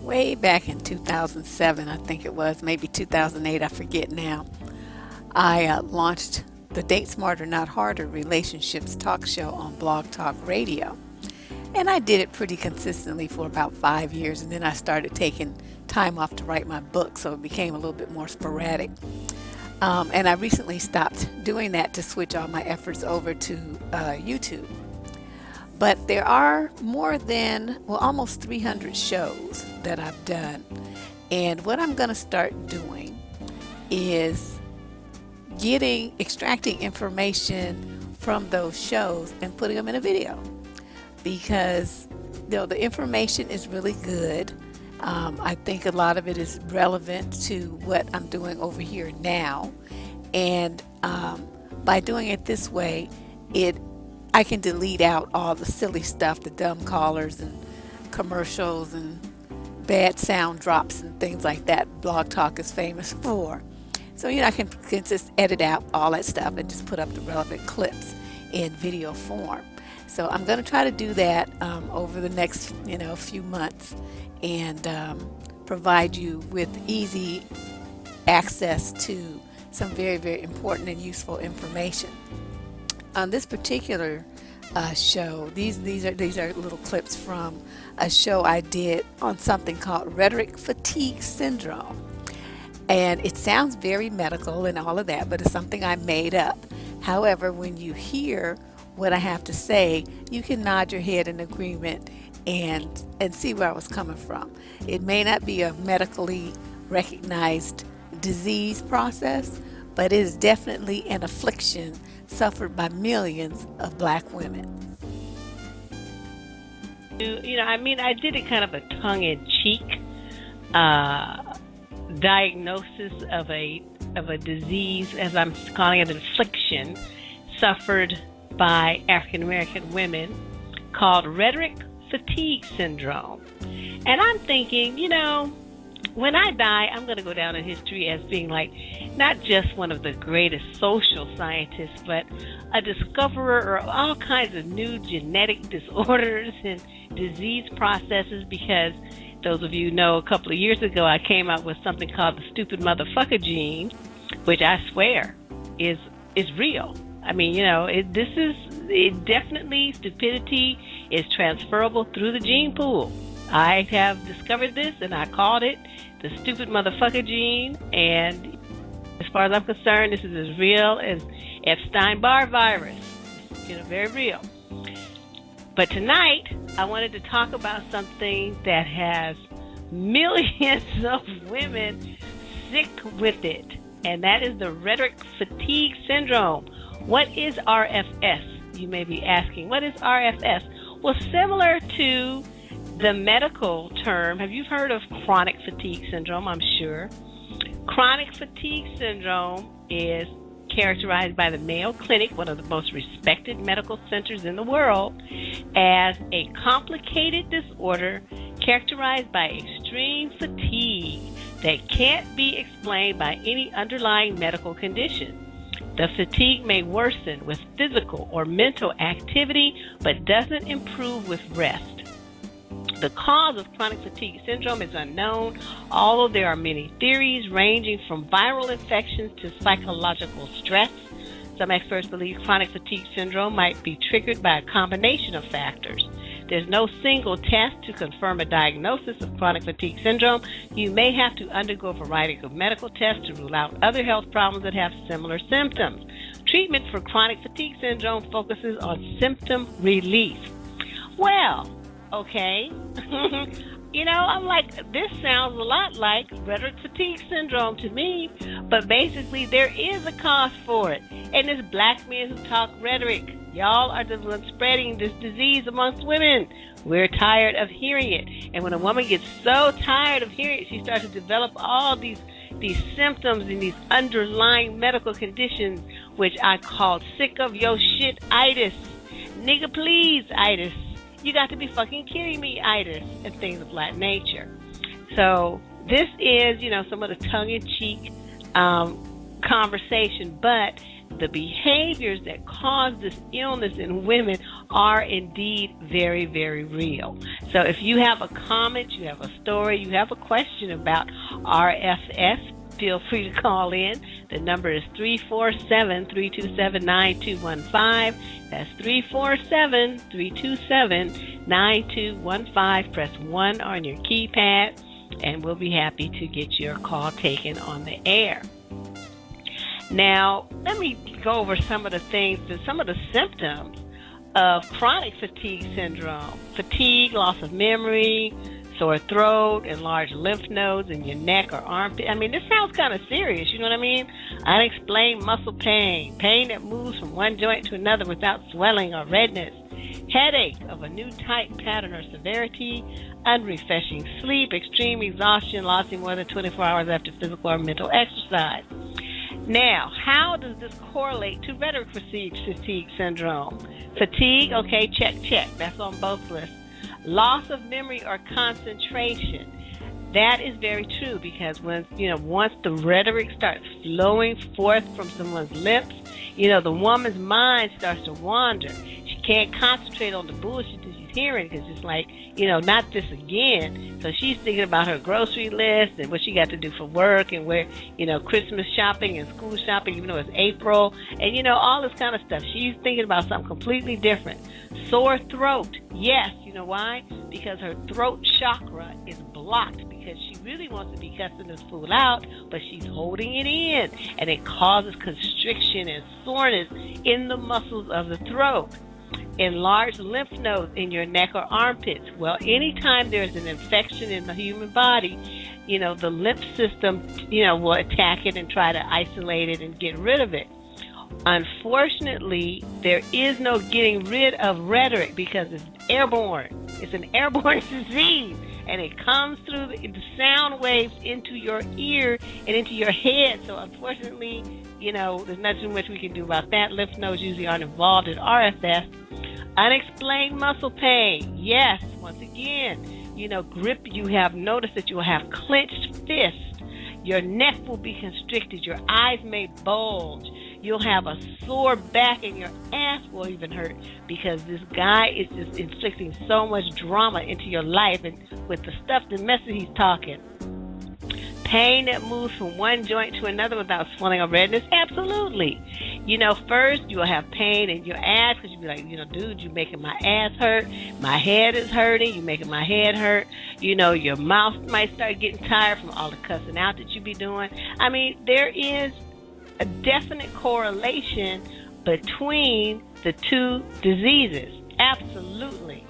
Way back in 2007, I think it was, maybe 2008, I forget now, I launched the Date Smarter Not Harder Relationships Talk Show on Blog Talk Radio. And I did it pretty consistently for about 5 years, and then I started taking time off to write my book, so it became a little bit more sporadic. And I recently stopped doing that to switch all my efforts over to YouTube. But there are more than, well, almost 300 shows that I've done. And what I'm going to start doing is extracting information from those shows and putting them in a video. Because the information is really good. I think a lot of it is relevant to what I'm doing over here now. And by doing it this way, I can delete out all the silly stuff, the dumb callers and commercials and bad sound drops and things like that Blog Talk is famous for. So, I can just edit out all that stuff and just put up the relevant clips in video form. So I'm going to try to do that over the next, few months and provide you with easy access to some very, very important and useful information. On this particular show, these are little clips from a show I did on something called Rhetoric fatigue syndrome. And it sounds very medical and all of that, but it's something I made up. However, when you hear what I have to say, you can nod your head in agreement and see where I was coming from. It may not be a medically recognized disease process, but it is definitely an affliction suffered by millions of black women. I did it kind of a tongue-in-cheek diagnosis of a disease, as I'm calling it, an affliction suffered by African American women called rhetoric fatigue syndrome. And I'm thinking, when I die, I'm going to go down in history as being like not just one of the greatest social scientists, but a discoverer of all kinds of new genetic disorders and disease processes, because those of you know a couple of years ago I came out with something called the stupid motherfucker gene, which I swear is real. I mean, definitely stupidity is transferable through the gene pool. I have discovered this and I called it the stupid motherfucker gene, and as far as I'm concerned, this is as real as Epstein-Barr virus. Very real. But tonight, I wanted to talk about something that has millions of women sick with it, and that is the rhetoric fatigue syndrome. What is RFS? You may be asking, what is RFS? Well, similar to the medical term, have you heard of chronic fatigue syndrome? I'm sure. Chronic fatigue syndrome is characterized by the Mayo Clinic, one of the most respected medical centers in the world, as a complicated disorder characterized by extreme fatigue that can't be explained by any underlying medical condition. The fatigue may worsen with physical or mental activity, but doesn't improve with rest. The cause of chronic fatigue syndrome is unknown, although there are many theories ranging from viral infections to psychological stress. Some experts believe chronic fatigue syndrome might be triggered by a combination of factors. There's no single test to confirm a diagnosis of chronic fatigue syndrome. You may have to undergo a variety of medical tests to rule out other health problems that have similar symptoms. Treatment for chronic fatigue syndrome focuses on symptom relief. Well, okay. I'm like, this sounds a lot like rhetoric fatigue syndrome to me, but basically there is a cause for it. And it's black men who talk rhetoric. Y'all are the ones spreading this disease amongst women. We're tired of hearing it. And when a woman gets so tired of hearing it, she starts to develop all these symptoms and these underlying medical conditions, which I called SICKOFYOSHITitis, NIGGAPLEASEitis, you got to be fucking kidding me itis, and things of that nature. So this is, some of the tongue-in-cheek conversation, but the behaviors that cause this illness in women are indeed very, very real. So if you have a comment, you have a story, you have a question about RFS, feel free to call in. The number is 347-327-9215. That's 347-327-9215. Press 1 on your keypad, and we'll be happy to get your call taken on the air. Now, let me go over some of the things, some of the symptoms of chronic fatigue syndrome. Fatigue, loss of memory, sore throat, enlarged lymph nodes in your neck or armpit. I mean, this sounds kind of serious, you know what I mean? Unexplained muscle pain, pain that moves from one joint to another without swelling or redness, headache of a new type, pattern, or severity, unrefreshing sleep, extreme exhaustion lasting more than 24 hours after physical or mental exercise. Now, how does this correlate to rhetoric fatigue syndrome? Fatigue, okay, check. That's on both lists. Loss of memory or concentration. That is very true, because once the rhetoric starts flowing forth from someone's lips, the woman's mind starts to wander. She can't concentrate on the bullshit that she's hearing, because it's like, not this again. So she's thinking about her grocery list and what she got to do for work, and where, Christmas shopping and school shopping, even though it's April, and, all this kind of stuff. She's thinking about something completely different. Sore throat. Yes, you know why? Because her throat chakra is blocked, because she really wants to be cussing this fool out, but she's holding it in, and it causes constriction and soreness in the muscles of the throat. Enlarged lymph nodes in your neck or armpits. Well, anytime there's an infection in the human body, the lymph system, will attack it and try to isolate it and get rid of it. Unfortunately, there is no getting rid of rhetoric, because it's airborne. It's an airborne disease, and it comes through the sound waves into your ear and into your head. So unfortunately, there's not too much we can do about that. Lymph nodes usually aren't involved in RFS. Unexplained muscle pain. Yes, once again, grip. You have noticed that you will have clenched fists. Your neck will be constricted. Your eyes may bulge. You'll have a sore back, and your ass will even hurt, because this guy is just inflicting so much drama into your life, and with the stuff, the message he's talking. Pain that moves from one joint to another without swelling or redness? Absolutely. First you will have pain in your ass, because you'll be like, dude, you're making my ass hurt. My head is hurting. You're making my head hurt. Your mouth might start getting tired from all the cussing out that you be doing. I mean, there is a definite correlation between the two diseases. Absolutely.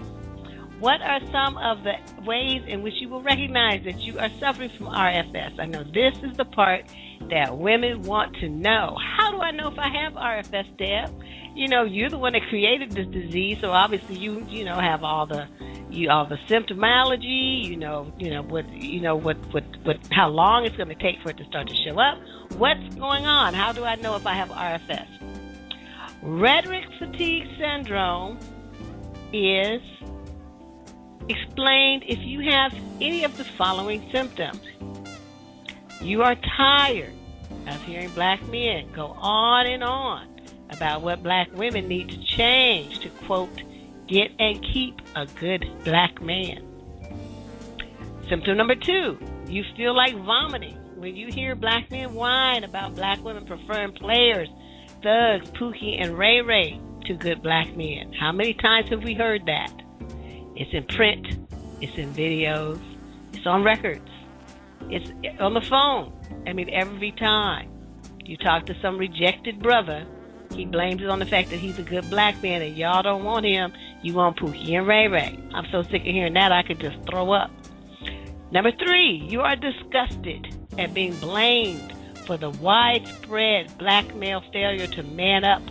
What are some of the ways in which you will recognize that you are suffering from RFS? I know this is the part that women want to know. How do I know if I have RFS, Deb? You're the one that created this disease, so obviously you have all the symptomology. How long it's going to take for it to start to show up. What's going on? How do I know if I have RFS? Rhetoric fatigue syndrome is explained if you have any of the following symptoms. You are tired of hearing black men go on and on about what black women need to change to, quote, get and keep a good black man. Symptom number 2, you feel like vomiting when you hear black men whine about black women preferring players, thugs, Pookie, and Ray Ray to good black men. How many times have we heard that? It's in print, it's in videos, it's on records, it's on the phone. I mean, every time you talk to some rejected brother, he blames it on the fact that he's a good black man, and y'all don't want him. You want Pookie and Ray Ray. I'm so sick of hearing that I could just throw up. Number 3, you are disgusted at being blamed for the widespread black male failure to man up.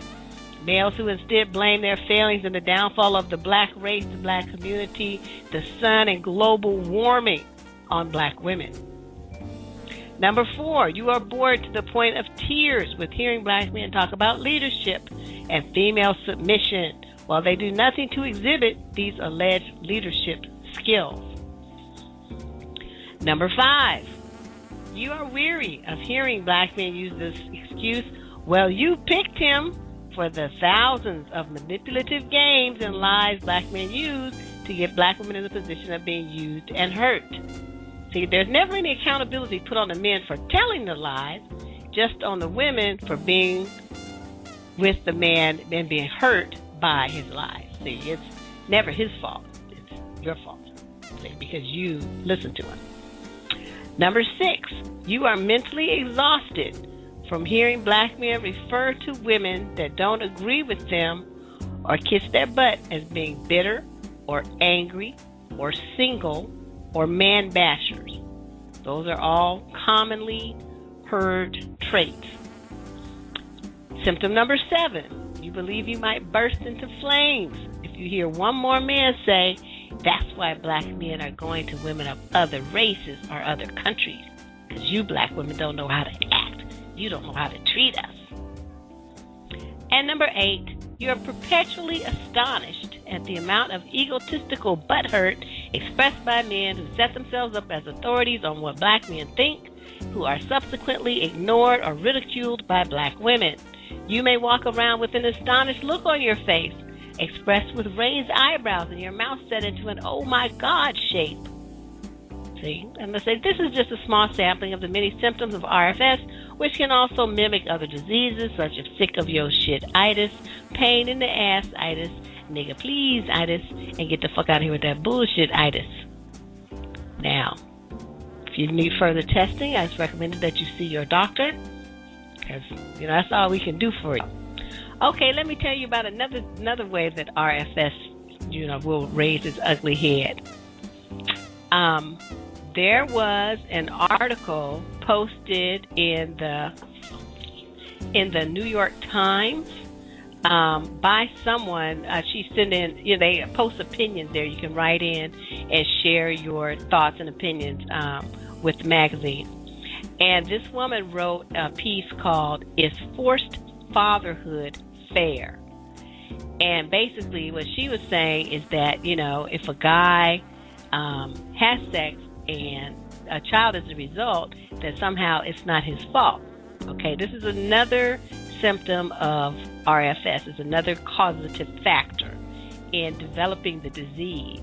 Males who instead blame their failings and the downfall of the black race, the black community, the sun, and global warming on black women. Number 4, you are bored to the point of tears with hearing black men talk about leadership and female submission, while they do nothing to exhibit these alleged leadership skills. Number 5, you are weary of hearing black men use this excuse, well, you picked him, for the thousands of manipulative games and lies black men use to get black women in the position of being used and hurt. See, there's never any accountability put on the men for telling the lies, just on the women for being with the man and being hurt by his lies. See, it's never his fault. It's your fault. See, because you listened to him. Number 6, you are mentally exhausted from hearing black men refer to women that don't agree with them or kiss their butt as being bitter or angry or single or man bashers. Those are all commonly heard traits. Symptom number 7, you believe you might burst into flames if you hear one more man say, that's why black men are going to women of other races or other countries, because you black women don't know how to act. You don't know how to treat us. And number 8, you are perpetually astonished at the amount of egotistical butthurt expressed by men who set themselves up as authorities on what black men think, who are subsequently ignored or ridiculed by black women. You may walk around with an astonished look on your face, expressed with raised eyebrows and your mouth set into an oh my God shape. See, I'm going to say this is just a small sampling of the many symptoms of RFS, which can also mimic other diseases such as SICKOFYOSHITitis, pain in the ass-itis, NIGGAPLEASEitis, and get the fuck out of here with that bullshit-itis. Now, if you need further testing, I just recommend that you see your doctor, because that's all we can do for you. Okay, let me tell you about another way that RFS, will raise its ugly head. There was an article posted in the New York Times by someone. She sent in, they post opinions there. You can write in and share your thoughts and opinions with the magazine. And this woman wrote a piece called "Is Forced Fatherhood Fair?" And basically what she was saying is that, if a guy has sex and a child is the result, that somehow it's not his fault. Okay, this is another symptom of RFS. It's another causative factor in developing the disease,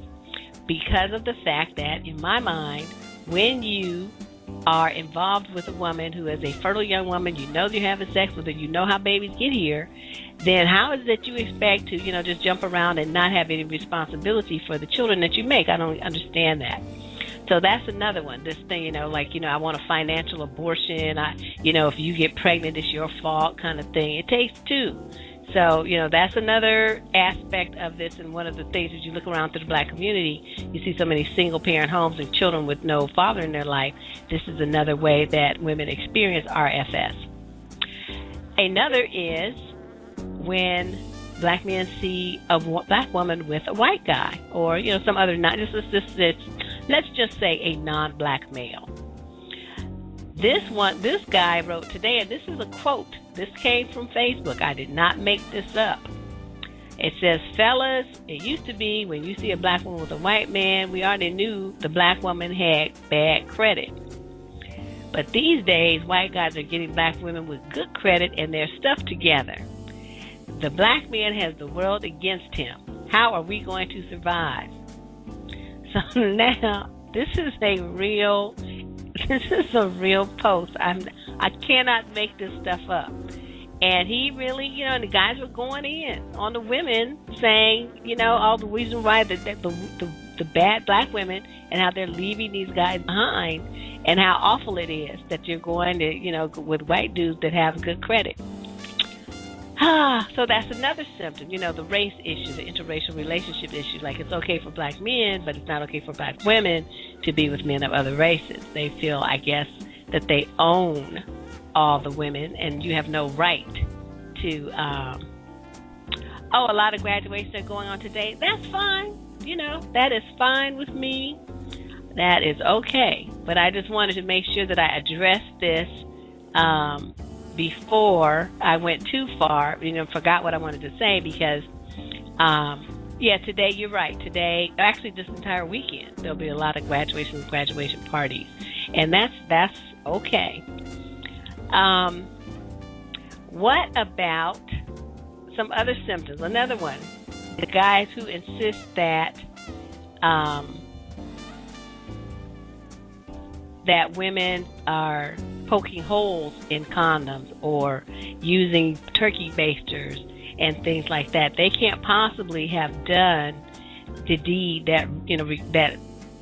because of the fact that, in my mind, when you are involved with a woman who is a fertile young woman, you're having sex with her, you know how babies get here, then how is it that you expect to, just jump around and not have any responsibility for the children that you make? I don't understand that. So that's another one. This thing, I want a financial abortion. If you get pregnant, it's your fault kind of thing. It takes two. So, that's another aspect of this. And one of the things, as you look around through the black community, you see so many single-parent homes and children with no father in their life. This is another way that women experience RFS. Another is when black men see a black woman with a white guy, or, some other, let's just say a non-black male. This guy wrote today, and this is a quote. This came from Facebook. I did not make this up. It says, fellas, it used to be when you see a black woman with a white man, we already knew the black woman had bad credit. But these days, white guys are getting black women with good credit and their stuff together. The black man has the world against him. How are we going to survive? So now, this is a real post. I cannot make this stuff up. And he really, the guys were going in on the women, saying, all the reason why the bad black women and how they're leaving these guys behind, and how awful it is that you're going to, with white dudes that have good credit. So that's another symptom, the race issue, the interracial relationship issue. Like, it's okay for black men, but it's not okay for black women to be with men of other races. They feel, I guess, that they own all the women, and you have no right to, a lot of graduations are going on today. That's fine. That is fine with me. That is okay. But I just wanted to make sure that I addressed this, before I went too far, forgot what I wanted to say, because, today, you're right. Today, actually this entire weekend, there'll be a lot of graduation parties. And that's Okay. What about some other symptoms? Another one, the guys who insist that that women are poking holes in condoms or using turkey basters and things like that. They can't possibly have done the deed that that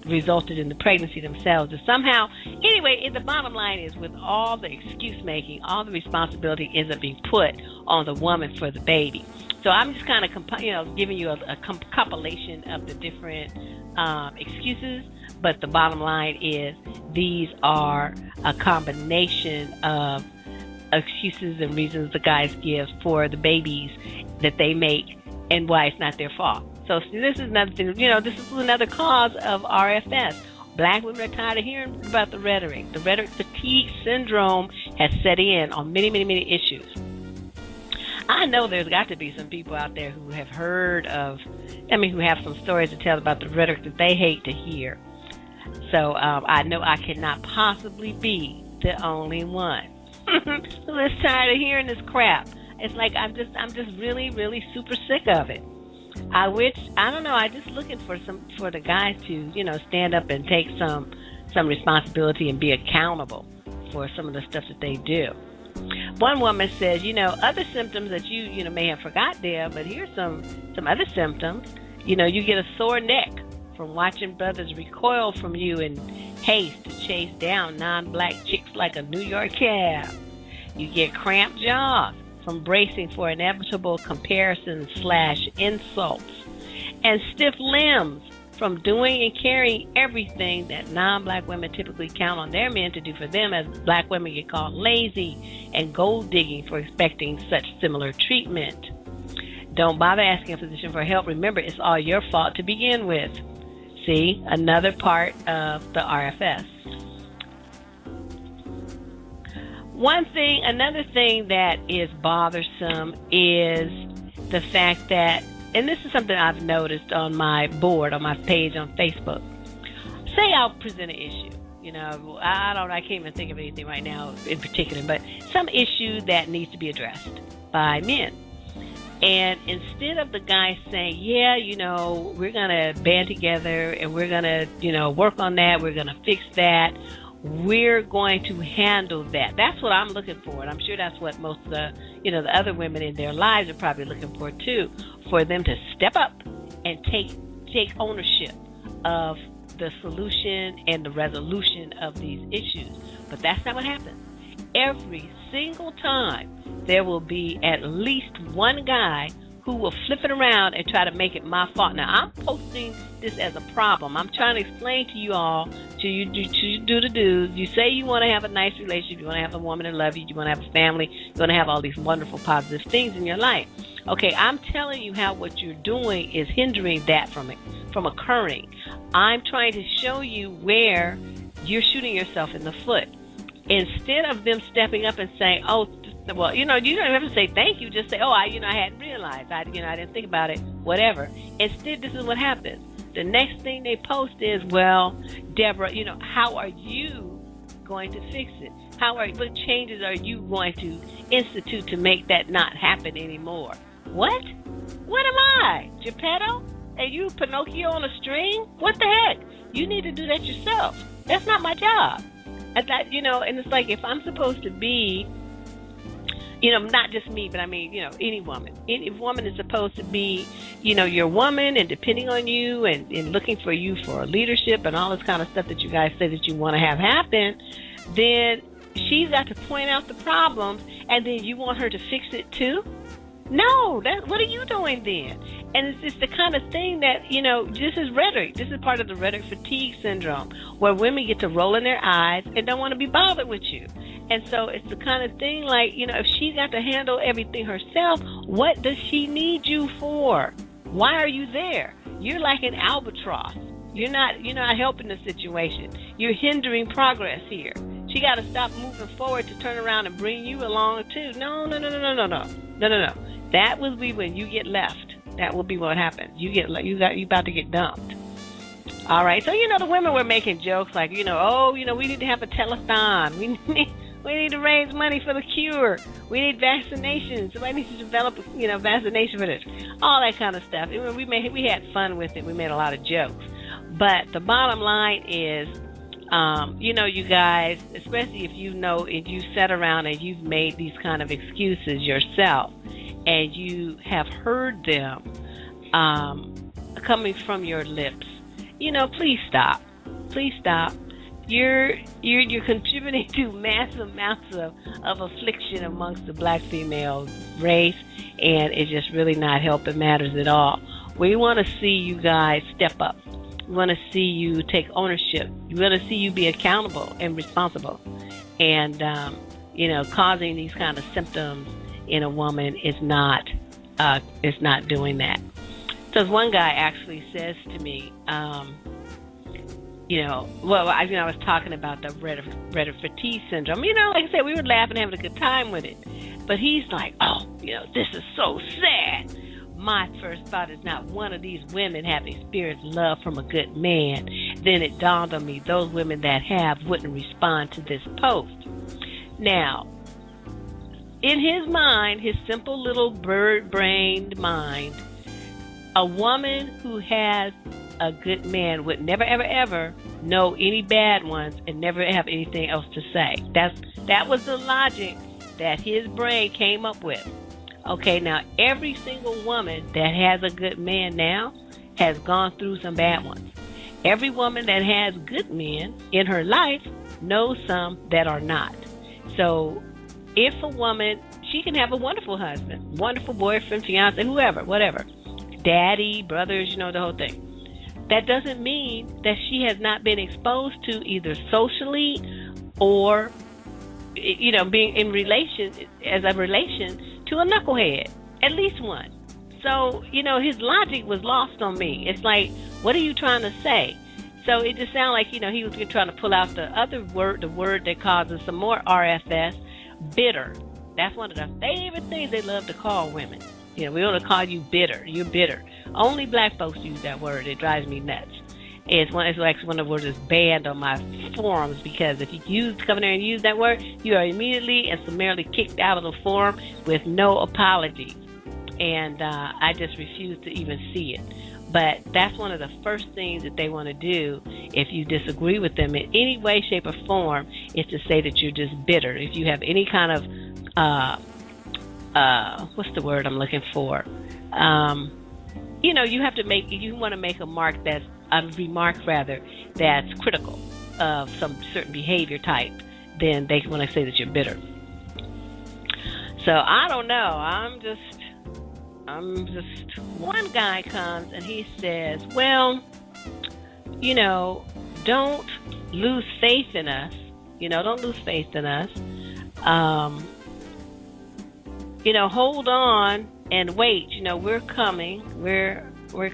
resulted in the pregnancy themselves. And somehow, anyway, the bottom line is, with all the excuse making, all the responsibility ends up being put on the woman for the baby. So I'm just kind of, giving you a compilation of the different excuses. But the bottom line is, these are a combination of excuses and reasons the guys give for the babies that they make and why it's not their fault. So this is another thing, this is another cause of RFS. Black women are tired of hearing about the rhetoric. The rhetoric fatigue syndrome has set in on many, many, many issues. I know there's got to be some people out there who have who have some stories to tell about the rhetoric that they hate to hear. So I know I cannot possibly be the only one who is tired of hearing this crap. It's like I'm just really, really super sick of it. I just looking for the guys to, stand up and take some responsibility and be accountable for some of the stuff that they do. One woman says, other symptoms that you may have forgot there, but here's some other symptoms. You get a sore neck from watching brothers recoil from you in haste to chase down non-black chicks like a New York cab. You get cramped jaws from bracing for inevitable comparisons/insults, and stiff limbs from doing and carrying everything that non-black women typically count on their men to do for them, as black women get called lazy and gold digging for expecting such similar treatment. Don't bother asking a physician for help. Remember, it's all your fault to begin with. See, another part of the RFS. Another thing that is bothersome is the fact that, and this is something I've noticed on my board, on my page on Facebook. Say I'll present an issue. I can't even think of anything right now in particular, but some issue that needs to be addressed by men. And instead of the guy saying, we're going to band together and we're going to, work on that, we're going to fix that, we're going to handle that. That's what I'm looking for. And I'm sure that's what most of the, the other women in their lives are probably looking for too, for them to step up and take ownership of the solution and the resolution of these issues. But that's not what happens. Every single time, there will be at least one guy who will flip it around and try to make it my fault. Now, I'm posting this as a problem. I'm trying to explain to you all, to you do the dudes. You say you want to have a nice relationship, you want to have a woman that loves you, you want to have a family, you want to have all these wonderful, positive things in your life. Okay, I'm telling you how what you're doing is hindering that from occurring. I'm trying to show you where you're shooting yourself in the foot. Instead of them stepping up and saying, well, you don't have to say thank you. Just say, I hadn't realized. I didn't think about it. Whatever. Instead, this is what happens. The next thing they post is, well, Deborah, how are you going to fix it? What changes are you going to institute to make that not happen anymore? What? What am I? Geppetto? Are you Pinocchio on a string? What the heck? You need to do that yourself. That's not my job. And it's like, if I'm supposed to be, not just me, but I mean, any woman. Any woman is supposed to be, your woman and depending on you and looking for you for leadership and all this kind of stuff that you guys say that you want to have happen, then she's got to point out the problems and then you want her to fix it too? No, what are you doing then? And it's just the kind of thing that, this is rhetoric. This is part of the rhetoric fatigue syndrome, where women get to roll in their eyes and don't want to be bothered with you. And so it's the kind of thing like, if she's got to handle everything herself, what does she need you for? Why are you there? You're like an albatross. You're not helping the situation. You're hindering progress here. She got to stop moving forward to turn around and bring you along too. No. That will be when you get left. That will be what happens. You about to get dumped. All right. So, the women were making jokes like, we need to have a telethon. We need to raise money for the cure. We need vaccinations. Somebody needs to develop, vaccination for this. All that kind of stuff. We had fun with it. We made a lot of jokes. But the bottom line is, you guys, especially if you sat around and you've made these kind of excuses yourself, and you have heard them coming from your lips, please stop. Please stop. You're contributing to massive amounts of affliction amongst the black female race, and it's just really not helping matters at all. We want to see you guys step up. We want to see you take ownership. We want to see you be accountable and responsible. And causing these kind of symptoms in a woman is not doing that. So one guy actually says to me, I was talking about the Rhetoric syndrome. Like I said, we were laughing, having a good time with it. But he's like, this is so sad. My first thought is not one of these women have experienced love from a good man. Then it dawned on me, those women that have wouldn't respond to this post. Now, in his mind, his simple little bird-brained mind, a woman who has a good man would never, ever, ever know any bad ones and never have anything else to say. That was the logic that his brain came up with. Okay, now every single woman that has a good man now has gone through some bad ones. Every woman that has good men in her life knows some that are not. So if a woman, she can have a wonderful husband, wonderful boyfriend, fiance, whoever, whatever, daddy, brothers, the whole thing. That doesn't mean that she has not been exposed to either socially or, being in relation to a knucklehead, at least one. So, his logic was lost on me. It's like, what are you trying to say? So it just sounded like, he was trying to pull out the other word, the word that causes some more RFS, bitter. That's one of the favorite things they love to call women. We want to call you bitter. You're bitter. Only black folks use that word. It drives me nuts. It's actually one of the words that's banned on my forums, because if you come in there and use that word, you are immediately and summarily kicked out of the forum with no apology. And I just refuse to even see it. But that's one of the first things that they want to do if you disagree with them in any way, shape, or form, is to say that you're just bitter. If you have any kind of, what's the word I'm looking for? You want to make a remark that's critical of some certain behavior type, then they want to say that you're bitter. So I don't know. I'm just one guy comes and he says, well, don't lose faith in us. Don't lose faith in us. Hold on and wait. We're coming. We're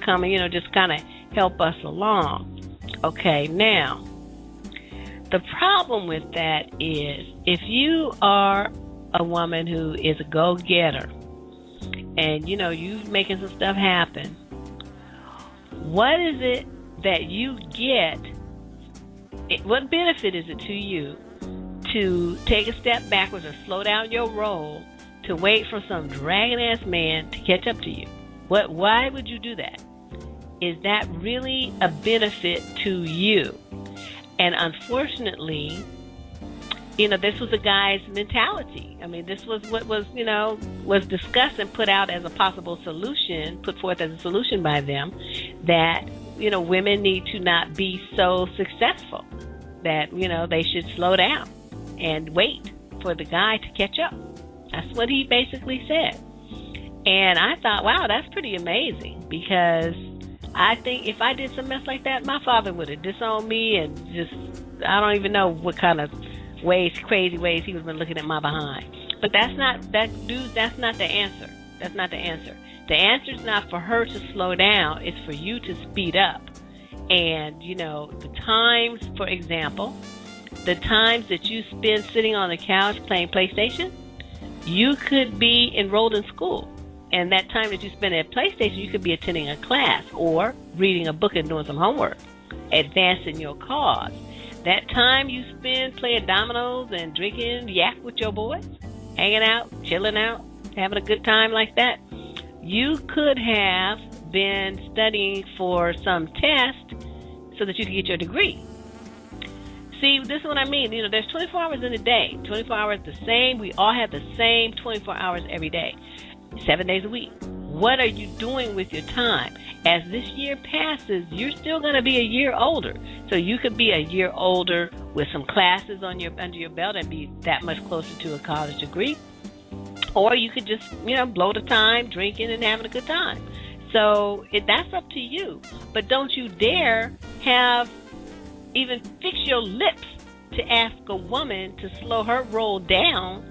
coming. Just kind of help us along. Okay, now, the problem with that is, if you are a woman who is a go-getter and, you're making some stuff happen, what is it that you get? What benefit is it to you to take a step backwards or slow down your roll to wait for some dragging-ass man to catch up to you? Why would you do that? Is that really a benefit to you? And unfortunately, this was a guy's mentality. I mean, this was what was discussed and put out as a possible solution, put forth as a solution by them, that, women need to not be so successful, that, they should slow down and wait for the guy to catch up. That's what he basically said. And I thought, wow, that's pretty amazing, because I think if I did some mess like that, my father would have disowned me, and just, I don't even know what kind of crazy ways he was been looking at my behind. But that's not the answer. That's not the answer. The answer is not for her to slow down. It's for you to speed up. And, the times, for example, the times that you spend sitting on the couch playing PlayStation, you could be enrolled in school. And that time that you spend at PlayStation, you could be attending a class or reading a book and doing some homework. advancing your cause. That time you spend playing dominoes and drinking yak with your boys, hanging out, chilling out, having a good time like that, you could have been studying for some test so that you could get your degree. See, this is what I mean. There's 24 hours in a day. 24 hours the same. We all have the same 24 hours every day, 7 days a week. What are you doing with your time? As this year passes, you're still going to be a year older. So you could be a year older with some classes under your belt and be that much closer to a college degree. Or you could just, blow the time, drinking and having a good time. So that's up to you. But don't you dare even fix your lips to ask a woman to slow her roll down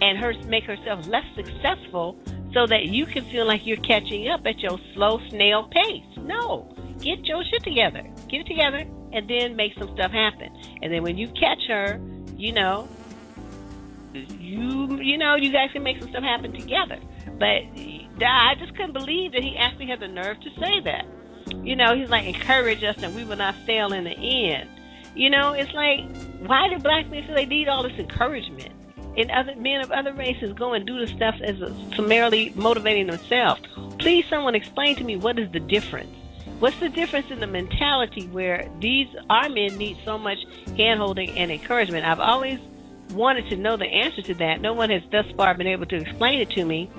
and make herself less successful so that you can feel like you're catching up at your slow snail pace. No, get your shit together. Get it together and then make some stuff happen. And then when you catch her, you guys can make some stuff happen together. But I just couldn't believe that he actually had the nerve to say that. He's like, encourage us and we will not fail in the end. It's like, why do black men feel they need all this encouragement? And other men of other races go and do the stuff as summarily motivating themselves. Please, someone explain to me, what is the difference? What's the difference in the mentality where our men need so much hand-holding and encouragement? I've always wanted to know the answer to that. No one has thus far been able to explain it to me.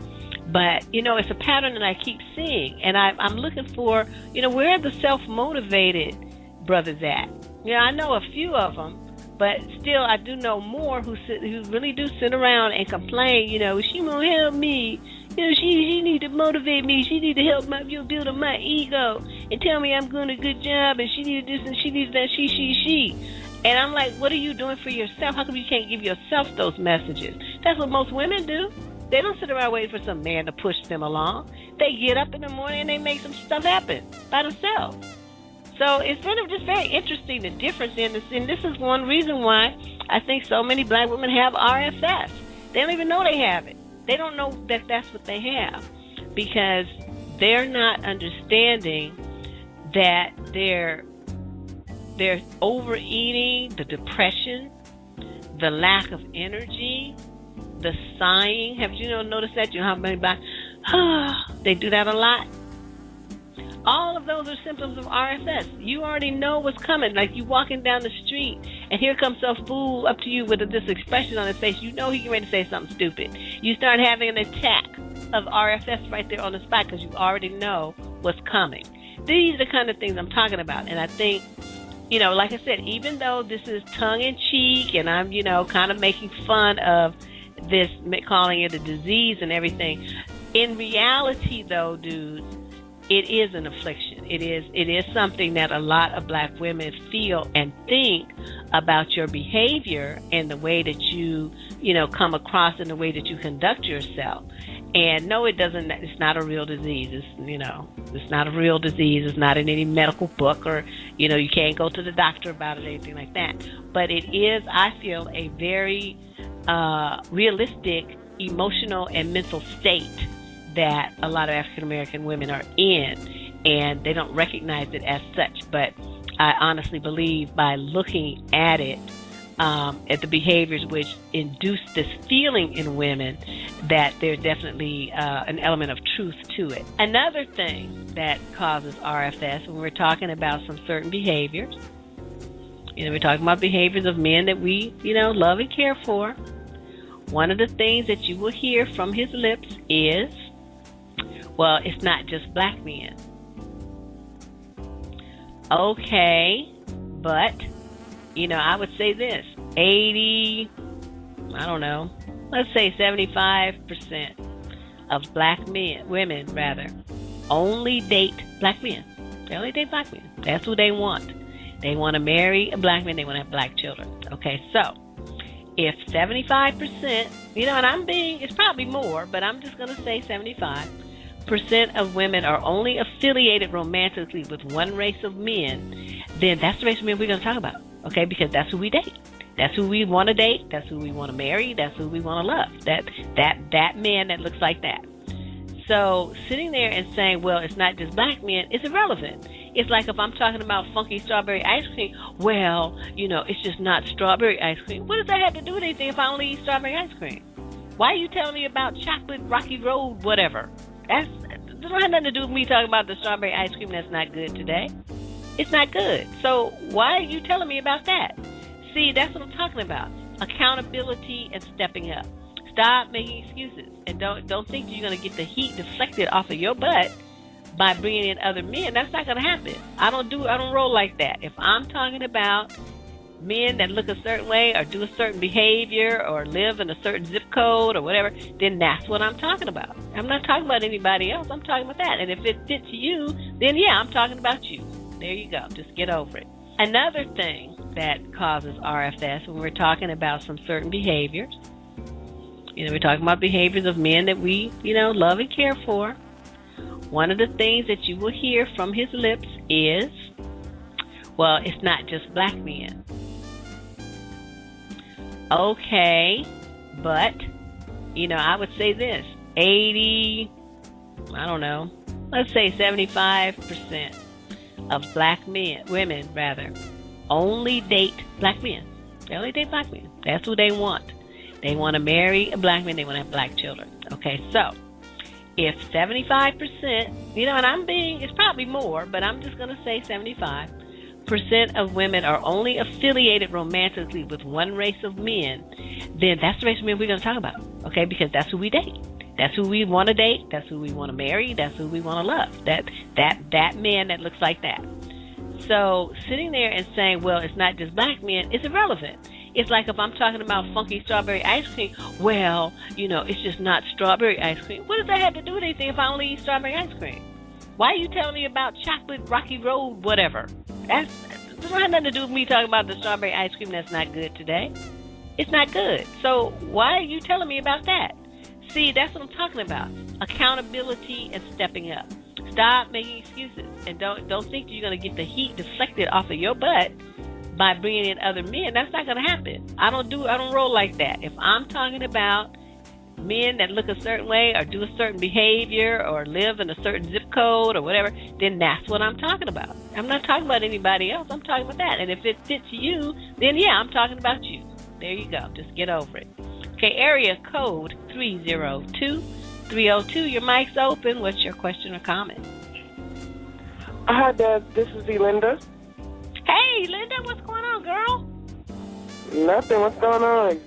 But, it's a pattern that I keep seeing. And I'm looking for, where are the self-motivated brothers at? I know a few of them, but still I do know more who really do sit around and complain, she won't help me. She need to motivate me. She need to help build up my ego and tell me I'm doing a good job, and she needs this and she needs that, she. And I'm like, what are you doing for yourself? How come you can't give yourself those messages? That's what most women do. They don't sit around waiting for some man to push them along. They get up in the morning and they make some stuff happen by themselves. So it's sort of just very interesting, the difference in this. And this is one reason why I think so many black women have RFS. They don't even know they have it. They don't know that that's what they have, because they're not understanding that they're overeating, the depression, the lack of energy, the sighing. Have you noticed that? How many black they do that a lot? All of those are symptoms of RFS. You already know what's coming. Like you walking down the street and here comes some fool up to you with this expression on his face. You know he's ready to say something stupid. You start having an attack of RFS right there on the spot because you already know what's coming. These are the kind of things I'm talking about. And I think, like I said, even though this is tongue-in-cheek and I'm, kind of making fun of this, calling it a disease and everything, in reality, though, dudes, it is an affliction. It is something that a lot of black women feel and think about your behavior and the way that you, come across and the way that you conduct yourself. And no, it doesn't. It's not a real disease. It's not a real disease. It's not in any medical book, or, you can't go to the doctor about it or anything like that. But it is, I feel, a very realistic emotional and mental state that a lot of African American women are in, and they don't recognize it as such. But I honestly believe by looking at it, at the behaviors which induce this feeling in women, that there's definitely an element of truth to it. Another thing that causes RFS, when we're talking about some certain behaviors, we're talking about behaviors of men that we, love and care for. One of the things that you will hear from his lips is, well, it's not just black men. Okay, but, I would say this, 80, I don't know, let's say 75% of black men, women rather, only date black men. They only date black men. That's who they want. They want to marry a black man. They want to have black children. Okay, so if 75%, and it's probably more, but I'm just going to say 75% of women are only affiliated romantically with one race of men, then that's the race of men we're going to talk about, okay? Because that's who we date. That's who we want to date. That's who we want to marry. That's who we want to love. That man that looks like that. So sitting there and saying, well, it's not just black men, is irrelevant. It's like if I'm talking about funky strawberry ice cream, well, it's just not strawberry ice cream. What does that have to do with anything if I only eat strawberry ice cream? Why are you telling me about chocolate rocky road whatever? That don't have nothing to do with me talking about the strawberry ice cream that's not good today. It's not good. So why are you telling me about that? See, that's what I'm talking about. Accountability and stepping up. Stop making excuses, and don't think you're going to get the heat deflected off of your butt by bringing in other men. That's not going to happen. I don't roll like that. If I'm talking about men that look a certain way or do a certain behavior or live in a certain zip code or whatever, then that's what I'm talking about. I'm not talking about anybody else. I'm talking about that. And if it fits you, then yeah, I'm talking about you. There you go. Just get over it. Another thing that causes RFS when we're talking about some certain behaviors, we're talking about behaviors of men that we, love and care for. One of the things that you will hear from his lips is, well, it's not just black men. Okay, but, I would say this, 80, I don't know, let's say 75% of black men, women rather, only date black men. They only date black men. That's who they want. They want to marry a black man. They want to have black children. Okay, so if 75%, it's probably more, but I'm just going to say 75% of women are only affiliated romantically with one race of men, then that's the race of men we're going to talk about, okay? Because that's who we date. That's who we want to date. That's who we want to marry. That's who we want to love. That man that looks like that. So sitting there and saying, well, it's not just black men, is irrelevant. It's like if I'm talking about funky strawberry ice cream, well, it's just not strawberry ice cream. What does that have to do with anything if I only eat strawberry ice cream? Why are you telling me about chocolate rocky road whatever? That don't have nothing to do with me talking about the strawberry ice cream that's not good today. It's not good. So why are you telling me about that? See, that's what I'm talking about. Accountability and stepping up. Stop making excuses, and don't think you're going to get the heat deflected off of your butt by bringing in other men. That's not going to happen. I don't roll like that. If I'm talking about men that look a certain way or do a certain behavior or live in a certain zip code or whatever, then that's what I'm talking about. I'm not talking about anybody else. I'm talking about that. And if it fits you, then yeah, I'm talking about you. There you go. Just get over it. Okay, area code 302-302. Your mic's open. What's your question or comment? Hi, Deb. This is Linda. Hey, Linda, what's going on, girl? Nothing. What's going on?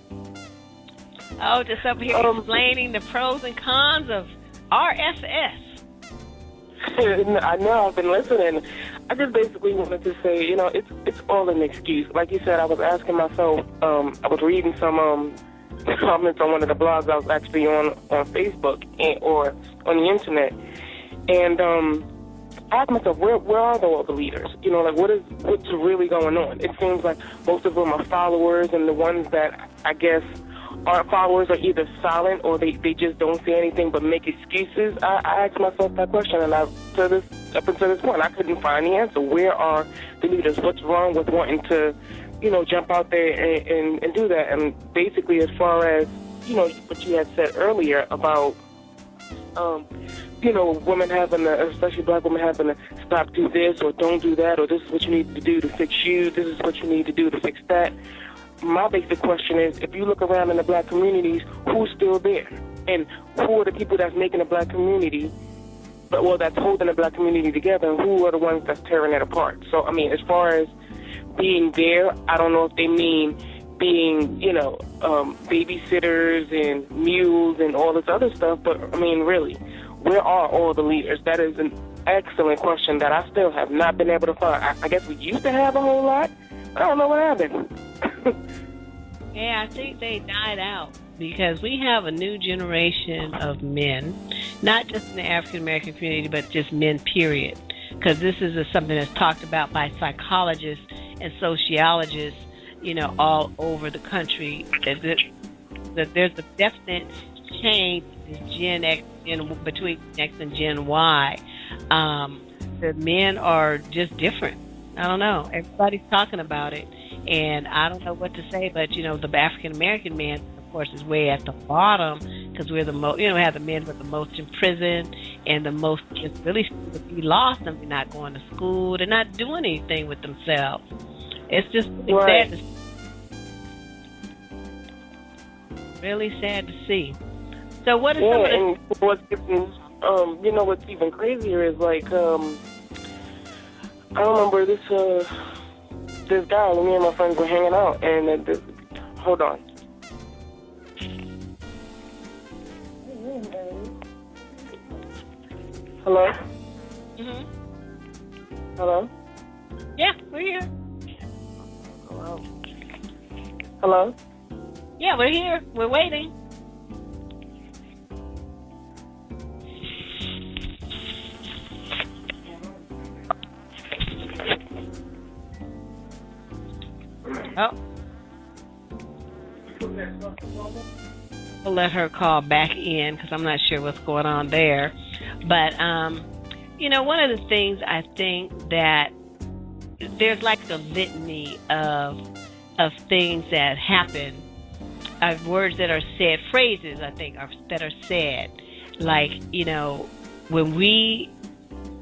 Oh, just over here explaining the pros and cons of RFS. I know. I've been listening. I just basically wanted to say, it's all an excuse. Like you said, I was asking myself. I was reading some comments on one of the blogs I was actually on Facebook or on the internet, and I asked myself, where are all the leaders? What's really going on? It seems like most of them are followers, and the ones that I guess aren't followers are either silent or they just don't say anything but make excuses. I asked myself that question, and up until this point, I couldn't find the answer. Where are the leaders? What's wrong with wanting to, jump out there and do that? And basically, as far as, what you had said earlier about, women having to, especially black women having to stop, do this or don't do that, or this is what you need to do to fix you, this is what you need to do to fix that. My basic question is, if you look around in the black communities, who's still there? And who are the people that's making the black community, that's holding the black community together, and who are the ones that's tearing it apart? So, as far as being there, I don't know if they mean being, babysitters and mules and all this other stuff, but, really, where are all the leaders? That is an excellent question that I still have not been able to find. I guess we used to have a whole lot. I don't know what happened. Yeah, I think they died out because we have a new generation of men, not just in the African American community, but just men, period. Because this is something that's talked about by psychologists and sociologists, all over the country. That there's a definite change in Gen X, between X and Gen Y. The men are just different. I don't know. Everybody's talking about it, and I don't know what to say. But the African American man, of course, is way at the bottom because we're the most, we have the men with the most in prison and the most kids really be lost, and they're not going to school. They're not doing anything with themselves. It's just Right. sad really sad to see. So what is some of the... and what's even, what's even crazier is like, I remember this guy, me and my friends were hanging out, and hold on. Hello? Mhm. Hello? Yeah, we're here. Hello? Hello? Yeah, we're here. We're waiting. Oh. We'll let her call back in because I'm not sure what's going on there. But, one of the things I think that there's like a litany of things that happen, of words that are said, phrases I think that are said. Like, when we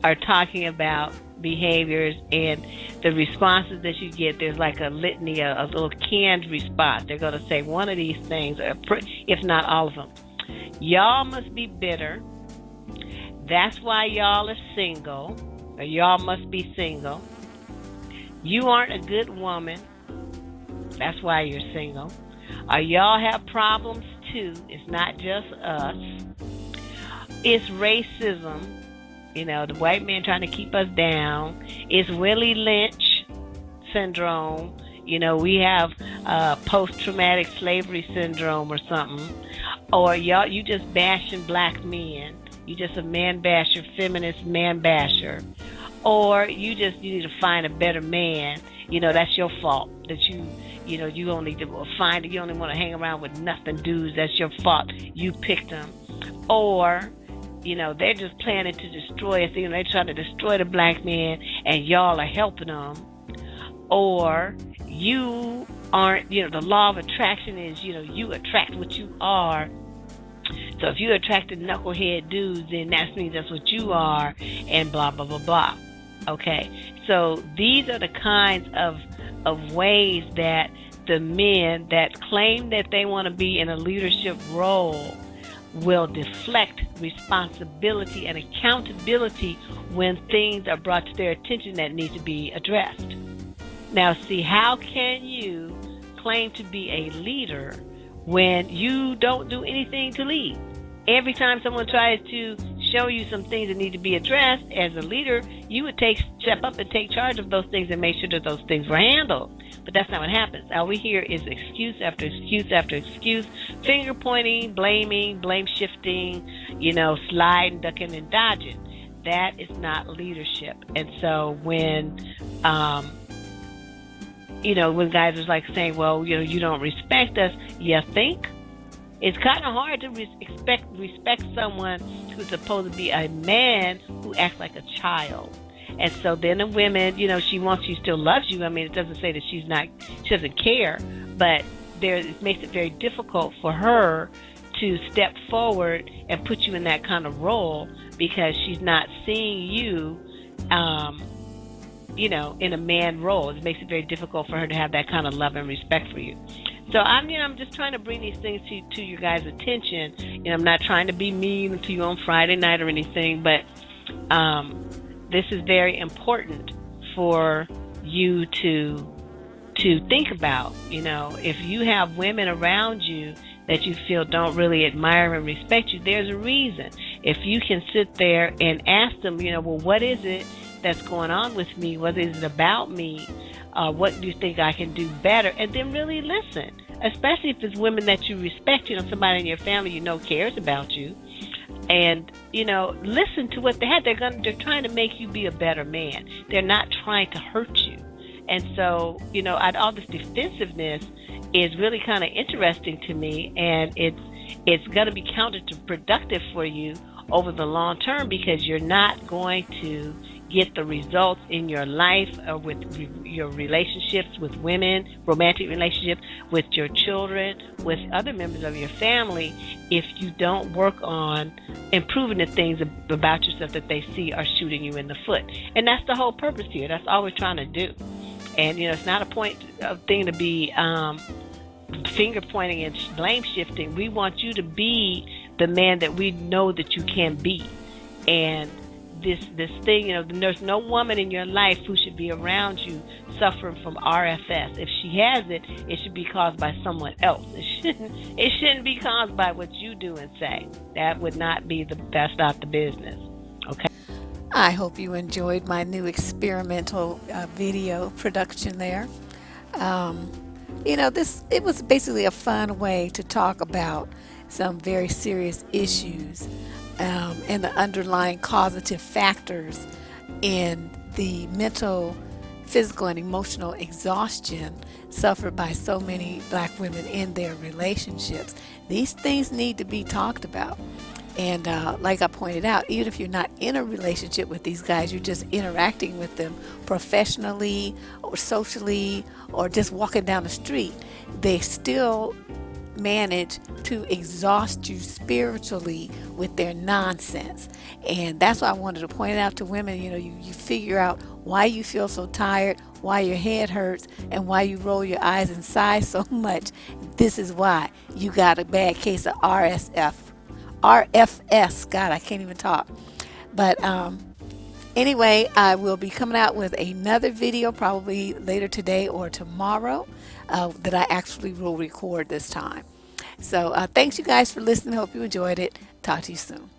are talking about behaviors and the responses that you get, there's like a litany, a little canned response. They're going to say one of these things, if not all of them. Y'all must be bitter. That's why y'all are single, or y'all must be single. You aren't a good woman. That's why you're single. Or y'all have problems too. It's not just us. It's racism. The white man trying to keep us down. It's Willie Lynch syndrome. We have post-traumatic slavery syndrome or something. Or you just bashing black men. You just a man basher, feminist man basher. Or you need to find a better man. That's your fault. That you only find it. You only want to hang around with nothing dudes. That's your fault. You picked them. Or they're just planning to destroy us. They're trying to destroy the black man, and y'all are helping them. Or you aren't, the law of attraction is, you attract what you are. So if you attracted knucklehead dudes, then that means that's what you are, and blah, blah, blah, blah. Okay? So these are the kinds of ways that the men that claim that they want to be in a leadership role will deflect responsibility and accountability when things are brought to their attention that need to be addressed. Now, see, how can you claim to be a leader when you don't do anything to lead? Every time someone tries to show you some things that need to be addressed, as a leader, you would step up and take charge of those things and make sure that those things were handled. But that's not what happens. All we hear is excuse after excuse after excuse, finger pointing, blaming, blame shifting, sliding, ducking, and dodging. That is not leadership. And so when when guys are like saying, well, you don't respect us, you think? It's kind of hard to respect someone who's supposed to be a man who acts like a child. And so then the women, she still loves you. I mean, it doesn't say that she doesn't care, but it makes it very difficult for her to step forward and put you in that kind of role because she's not seeing you, in a man role. It makes it very difficult for her to have that kind of love and respect for you. So I'm just trying to bring these things to you guys' attention. I'm not trying to be mean to you on Friday night or anything, but this is very important for you to think about. If you have women around you that you feel don't really admire and respect you, there's a reason. If you can sit there and ask them, well, what is it that's going on with me? What is it about me? What do you think I can do better? And then really listen, especially if it's women that you respect, somebody in your family cares about you. And, listen to what they have. They're trying to make you be a better man. They're not trying to hurt you. And so, all this defensiveness is really kind of interesting to me, and it's going to be counterproductive for you over the long term because you're not going to get the results in your life or with your relationships with women, romantic relationships, with your children, with other members of your family, if you don't work on improving the things about yourself that they see are shooting you in the foot. And that's the whole purpose here. That's all we're trying to do. And, it's not a thing to be finger pointing and blame shifting. We want you to be the man that we know that you can be. And this thing, there's no woman in your life who should be around you suffering from RFS. If she has it, it should be caused by someone else. It shouldn't be caused by what you do and say. That would not be that's not the business. Okay. I hope you enjoyed my new experimental video production there. It was basically a fun way to talk about some very serious issues and the underlying causative factors in the mental, physical, and emotional exhaustion suffered by so many black women in their relationships. These things need to be talked about. And like I pointed out, even if you're not in a relationship with these guys, you're just interacting with them professionally or socially or just walking down the street, they still manage to exhaust you spiritually with their nonsense. And that's why I wanted to point it out to women. You figure out why you feel so tired, why your head hurts, and why you roll your eyes and sigh so much. This is why you got a bad case of RFS. God, I can't even talk. But anyway, I will be coming out with another video probably later today or tomorrow that I actually will record this time. So thanks you guys for listening. Hope you enjoyed it. Talk to you soon.